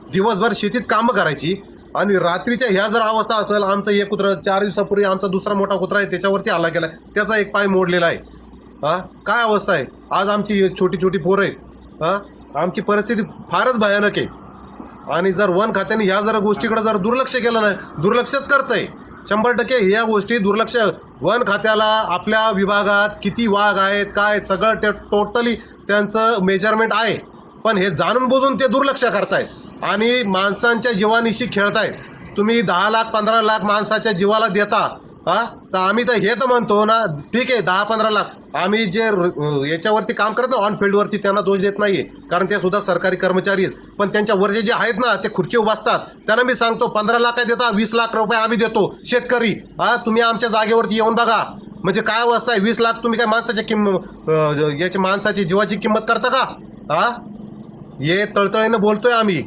दिवसभर शेतीत कामं करायची आणि रात्रीच्या ह्या जर अवस्था असेल, आमचं एक कुत्रा 4 दिवसापूर्वी आमचा दुसरा मोठा कुत्रा आहे त्याच्यावरती हल्ला केला, त्याचा एक पाय मोडलेला आहे. काय अवस्था आहे आज आमची, छोटी छोटी पोरं आहेत. आमची परिस्थिती फारच भयानक आहे. आणि जर वन खात्याने ह्या जर गोष्टीकडे जर दुर्लक्ष केलं नाही, दुर्लक्षच करतंय 100%. ह्या गोष्टी दुर्लक्ष, वन खात्याला आपल्या विभागात किती वाघ आहेत काय सगळं ते टोटली त्यांचं मेजरमेंट आहे, पण हे जाणून बुजून ते दुर्लक्ष करतायत आणि माणसांच्या जीवानिशी खेळतायत. तुम्ही 10 लाख 15 लाख माणसाच्या जीवाला देता, तर आम्ही तर हे तर म्हणतो ना, ठीक आहे 10-15 लाख, आम्ही जे याच्यावरती काम करत ना ऑन फील्डवरती त्यांना दोष देत नाही आहे, कारण ते सुद्धा सरकारी कर्मचारी आहेत. पण त्यांच्या वरचे जे आहेत ना ते खुर्चीवर बसतात, त्यांना मी सांगतो 15 लाख देता, 20 लाख रुपये आम्ही देतो शेतकरी. तुम्ही आमच्या जागेवरती येऊन बघा, म्हणजे काय अवस्था आहे. 20 लाख तुम्ही काय माणसाची माणसाची जीवाची किंमत करता का? हे तळतळीनं बोलतोय आम्ही.